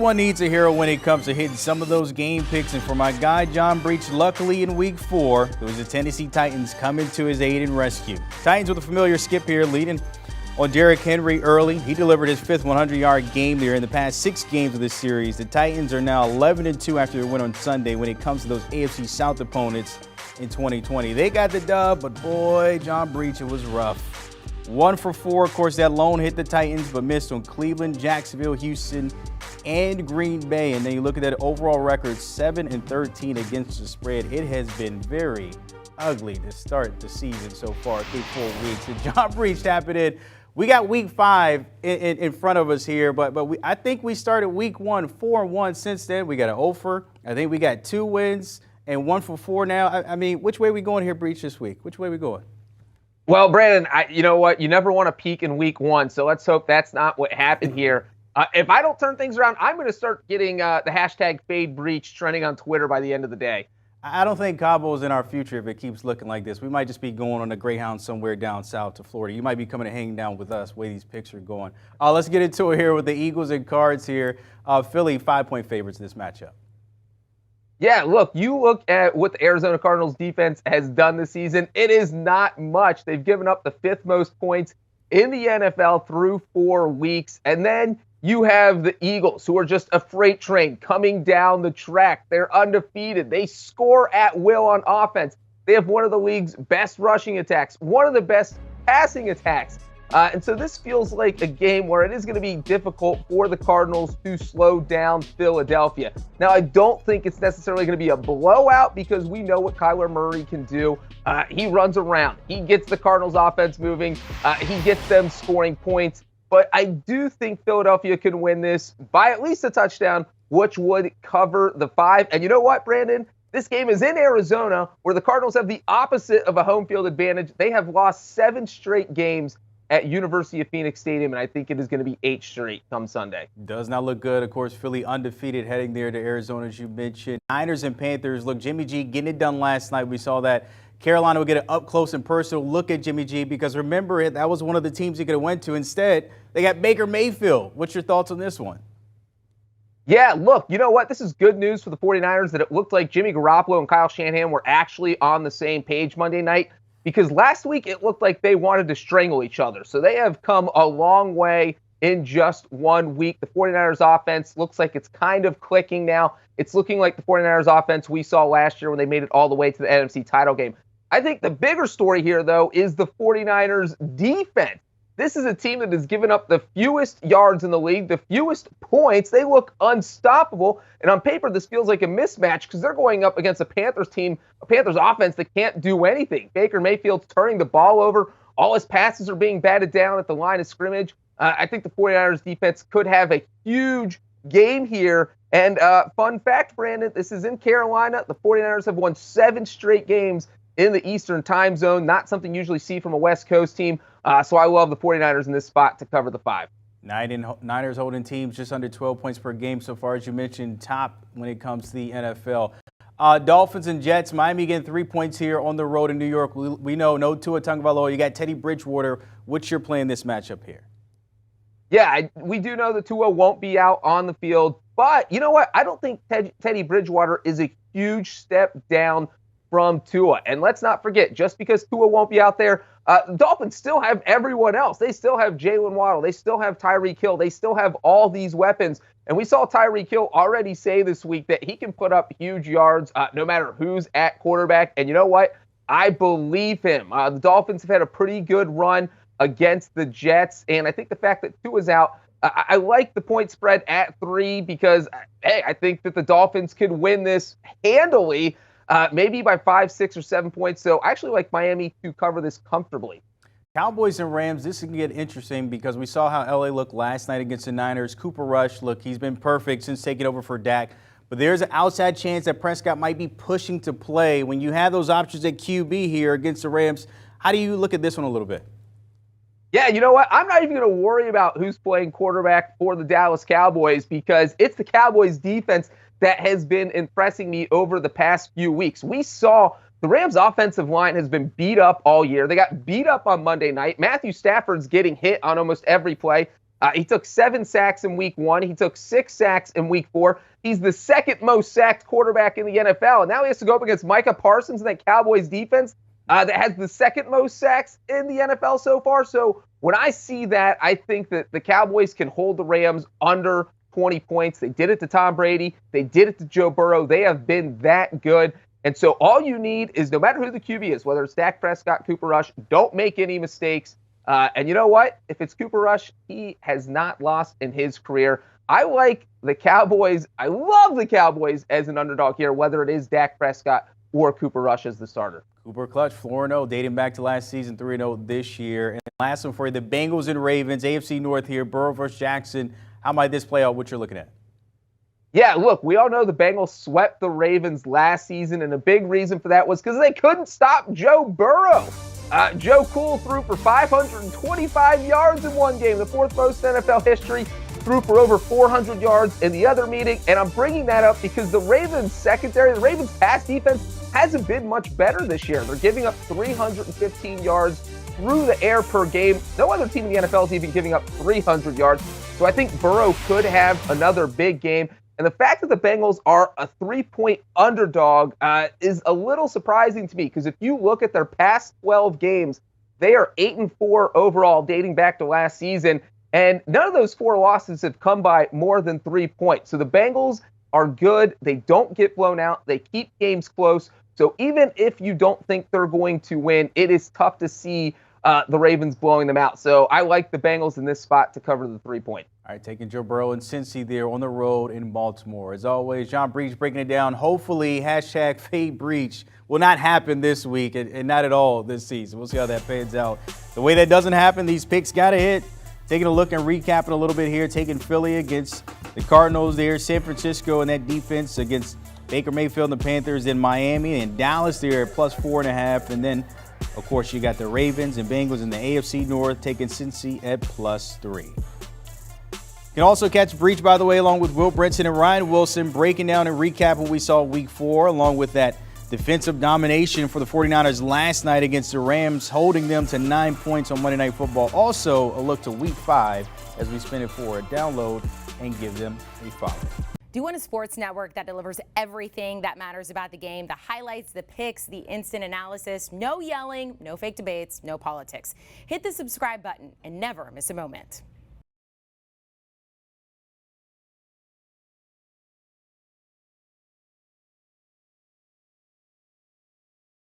Everyone needs a hero when it comes to hitting some of those game picks, and for my guy John Breech, luckily in week 4, it was the Tennessee Titans coming to his aid and rescue. Titans with a familiar skip here, leading on Derrick Henry early. He delivered his 5th 100-yard game there in the past 6 games of this series. The Titans are now 11-2 after their win on Sunday when it comes to those AFC South opponents in 2020. They got the dub, but boy, John Breech, it was rough. 1 for 4, of course, that lone hit the Titans, but missed on Cleveland, Jacksonville, Houston, and Green Bay. And then you look at that overall record, 7-13 against the spread. It has been very ugly to start the season so far through 4 weeks. And John Breech tapping in. We got week 5 in front of us here, but I think we started week 1 4-1 since then. We got an 0 for. I think we got 2 wins and 1 for 4 now. I mean, which way we going here, Breech, this week? Which way we going? Well, Brandon, you know what? You never want to peak in week 1, so let's hope that's not what happened here. If I don't turn things around, I'm going to start getting the hashtag #FadeBreech trending on Twitter by the end of the day. I don't think Cabo's in our future if it keeps looking like this. We might just be going on a Greyhound somewhere down south to Florida. You might be coming and hanging down with us, the way these picks are going. Let's get into it here with the Eagles and Cards here. Philly, 5-point favorites in this matchup. Yeah, look, you look at what the Arizona Cardinals defense has done this season. It is not much. They've given up the 5th most points in the NFL through 4 weeks. And then you have the Eagles, who are just a freight train coming down the track. They're undefeated. They score at will on offense. They have one of the league's best rushing attacks, one of the best passing attacks. And so this feels like a game where it is going to be difficult for the Cardinals to slow down Philadelphia. Now, I don't think it's necessarily going to be a blowout because we know what Kyler Murray can do. He runs around. He gets the Cardinals offense moving. He gets them scoring points. But I do think Philadelphia can win this by at least a touchdown, which would cover the 5. And you know what, Brandon? This game is in Arizona, where the Cardinals have the opposite of a home field advantage. They have lost 7 straight games at University of Phoenix Stadium, and I think it is going to be 8 straight come Sunday. Does not look good. Of course, Philly undefeated heading there to Arizona, as you mentioned. Niners and Panthers. Look, Jimmy G getting it done last night. We saw that Carolina would get an up-close and personal look at Jimmy G because remember, that was one of the teams he could have went to. Instead, they got Baker Mayfield. What's your thoughts on this one? Yeah, look, you know what? This is good news for the 49ers that it looked like Jimmy Garoppolo and Kyle Shanahan were actually on the same page Monday night. Because last week it looked like they wanted to strangle each other. So they have come a long way in just 1 week. The 49ers offense looks like it's kind of clicking now. It's looking like the 49ers offense we saw last year when they made it all the way to the NFC title game. I think the bigger story here, though, is the 49ers defense. This is a team that has given up the fewest yards in the league, the fewest points. They look unstoppable. And on paper, this feels like a mismatch because they're going up against a Panthers team, a Panthers offense that can't do anything. Baker Mayfield's turning the ball over. All his passes are being batted down at the line of scrimmage. I think the 49ers defense could have a huge game here. And fun fact, Brandon, this is in Carolina. The 49ers have won 7 straight games in the Eastern time zone, not something you usually see from a West Coast team. So I love the 49ers in this spot to cover the 5. Niners holding teams just under 12 points per game so far, as you mentioned, top when it comes to the NFL. Dolphins and Jets, Miami getting 3 points here on the road in New York. We know no Tua Tagovailoa. You got Teddy Bridgewater. What's your play in this matchup here? Yeah, we do know that Tua won't be out on the field. But you know what? I don't think Teddy Bridgewater is a huge step down from Tua. And let's not forget, just because Tua won't be out there, the Dolphins still have everyone else. They still have Jalen Waddle. They still have Tyreek Hill. They still have all these weapons. And we saw Tyreek Hill already say this week that he can put up huge yards no matter who's at quarterback. And you know what? I believe him. The Dolphins have had a pretty good run against the Jets. And I think the fact that Tua's out, I like the point spread at 3 because, hey, I think that the Dolphins could win this handily. Maybe by 5, 6, or 7 points. So I actually like Miami to cover this comfortably. Cowboys and Rams, this can get interesting because we saw how LA looked last night against the Niners. Cooper Rush, look, he's been perfect since taking over for Dak. But there's an outside chance that Prescott might be pushing to play. When you have those options at QB here against the Rams, how do you look at this one a little bit? Yeah, you know what? I'm not even going to worry about who's playing quarterback for the Dallas Cowboys because it's the Cowboys defense that has been impressing me over the past few weeks. We saw the Rams' offensive line has been beat up all year. They got beat up on Monday night. Matthew Stafford's getting hit on almost every play. He took 7 sacks in week 1. He took 6 sacks in week 4. He's the second most sacked quarterback in the NFL. And now he has to go up against Micah Parsons and that Cowboys defense that has the second most sacks in the NFL so far. So when I see that, I think that the Cowboys can hold the Rams under 20 points. They did it to Tom Brady. They did it to Joe Burrow. They have been that good. And so all you need is, no matter who the QB is, whether it's Dak Prescott, Cooper Rush, don't make any mistakes. And you know what? If it's Cooper Rush, he has not lost in his career. I like the Cowboys. I love the Cowboys as an underdog here, whether it is Dak Prescott or Cooper Rush as the starter. Cooper clutch, 4-0, dating back to last season, 3-0 this year. And last one for you, the Bengals and Ravens, AFC North here, Burrow versus Jackson. How might this play out? What you're looking at? Yeah, look, we all know the Bengals swept the Ravens last season, and a big reason for that was because they couldn't stop Joe Burrow. Joe Cool threw for 525 yards in one game, the 4th most in NFL history, threw for over 400 yards in the other meeting, and I'm bringing that up because the Ravens secondary, the Ravens pass defense hasn't been much better this year. They're giving up 315 yards through the air per game. No other team in the NFL is even giving up 300 yards. So I think Burrow could have another big game. And the fact that the Bengals are a 3-point underdog is a little surprising to me, because if you look at their past 12 games, they are 8-4 overall dating back to last season. And none of those 4 losses have come by more than 3 points. So the Bengals are good. They don't get blown out. They keep games close. So even if you don't think they're going to win, it is tough to see the Ravens blowing them out. So I like the Bengals in this spot to cover the 3-point. All right, taking Joe Burrow and Cincy there on the road in Baltimore. As always, John Breech breaking it down. Hopefully, hashtag Fade Breech will not happen this week and not at all this season. We'll see how that pans out. The way that doesn't happen, these picks got to hit. Taking a look and recapping a little bit here. Taking Philly against the Cardinals there. San Francisco and that defense against Baker Mayfield and the Panthers in Miami. And Dallas there at plus 4.5. And then, of course, you got the Ravens and Bengals in the AFC North taking Cincy at plus 3. You can also catch Breech, by the way, along with Will Brinson and Ryan Wilson, breaking down and recapping what we saw week 4, along with that defensive domination for the 49ers last night against the Rams, holding them to 9 points on Monday Night Football. Also, a look to week 5 as we spin it forward. Download and give them a follow. Do you want a sports network that delivers everything that matters about the game? The highlights, the picks, the instant analysis, no yelling, no fake debates, no politics. Hit the subscribe button and never miss a moment.